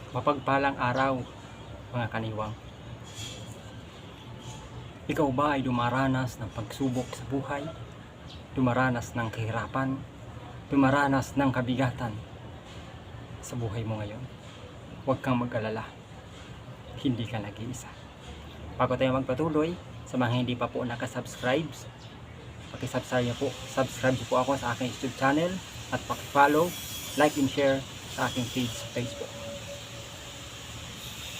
Mapagpalang araw, mga kaniwang. Ikaw ba ay dumaranas ng pagsubok sa buhay? Dumaranas ng kahirapan? Dumaranas ng kabigatan sa buhay mo ngayon? Huwag kang mag-alala. Hindi ka nag-iisa. Bago tayo magpatuloy, sa mga hindi pa po nakasubscribe, subscribe niyo po ako sa aking YouTube channel at paki-follow, like and share sa aking page sa Facebook.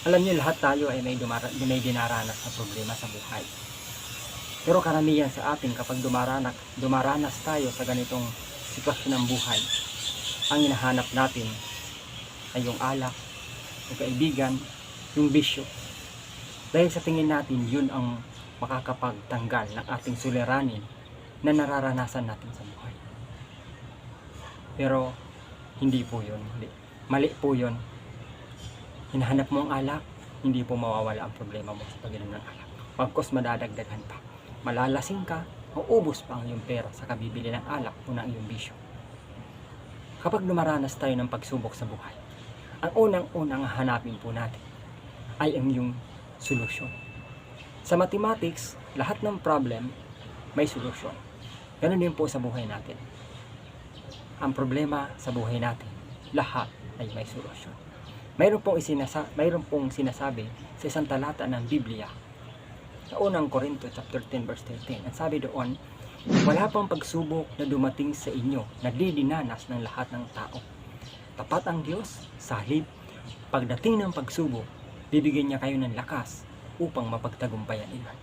Alam niyo, lahat tayo ay may dinaranas na problema sa buhay. Pero karamihan sa atin, kapag dumaranas tayo sa ganitong sitwasyon ng buhay, ang hinahanap natin ay yung alak, yung kaibigan, yung bisyo. Dahil sa tingin natin, yun ang makakapagtanggal ng ating suliranin na nararanasan natin sa buhay. Pero hindi po yun. Mali po yun. Hinahanap mo ang alak, hindi po mawawala ang problema mo sa pag-inom ng alak. Pagkos madadagdagan pa. Malalasing ka, maubos pa ang iyong pera sa kabibili ng alak o ng iyong bisyo. Kapag dumaranas tayo ng pagsubok sa buhay, ang unang-unang hanapin po natin ay ang iyong solusyon. Sa mathematics, lahat ng problem may solusyon. Ganun din po sa buhay natin. Ang problema sa buhay natin, lahat ay may solusyon. Mayroon pong sinasabi sa isang talata ng Biblia sa unang Korinto chapter 10 verse 13. Ang sabi doon, wala pang pagsubok na dumating sa inyo na didinanas ng lahat ng tao. Tapat ang Diyos, sa halip, pagdating ng pagsubok, bibigyan niya kayo ng lakas upang mapagtagumpayan iyon.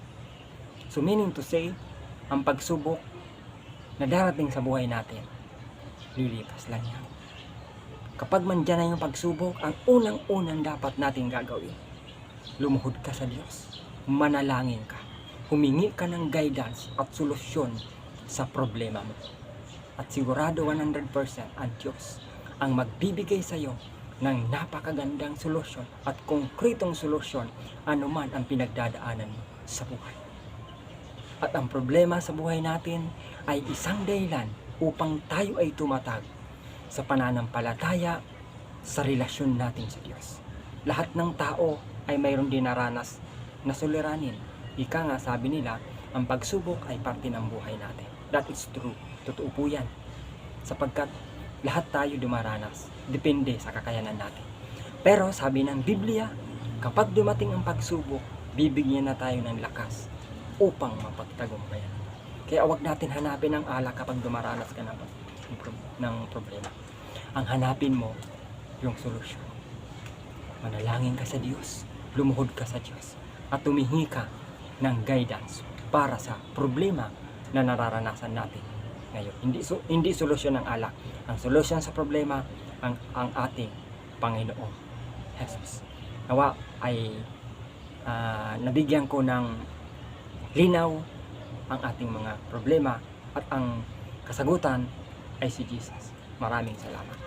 So meaning to say, ang pagsubok na darating sa buhay natin, lilipas lang yan. Kapag mandyan na yung pagsubok, ang unang-unang dapat natin gagawin, lumuhod ka sa Diyos, manalangin ka, humingi ka ng guidance at solusyon sa problema mo. At sigurado 100% ang Diyos ang magbibigay sa iyo ng napakagandang solusyon at konkretong solusyon anuman ang pinagdadaanan mo sa buhay. At ang problema sa buhay natin ay isang dahilan upang tayo ay tumatag sa pananampalataya sa relasyon natin sa Diyos. Lahat ng tao ay mayroong dinaranas na suliranin. Ika nga, sabi nila, ang pagsubok ay parte ng buhay natin. That is true. Totoo po yan. Sapagkat lahat tayo dumaranas. Depende sa kakayanan natin. Pero sabi ng Biblia, kapag dumating ang pagsubok, bibigyan na tayo ng lakas upang mapagtagumpayan. Kaya wag natin hanapin ang alak kapag dumaranas ka ng problema. Ang hanapin mo yung solusyon. Manalangin ka sa Diyos, lumuhod ka sa Diyos, at tumingi ka ng guidance para sa problema na nararanasan natin ngayon. Hindi solusyon ng alak. Ang solusyon sa problema ang ating Panginoong Jesus. Nawa ay nabigyan ko ng linaw ang ating mga problema at ang kasagutan ay si Jesus. Maraming salamat.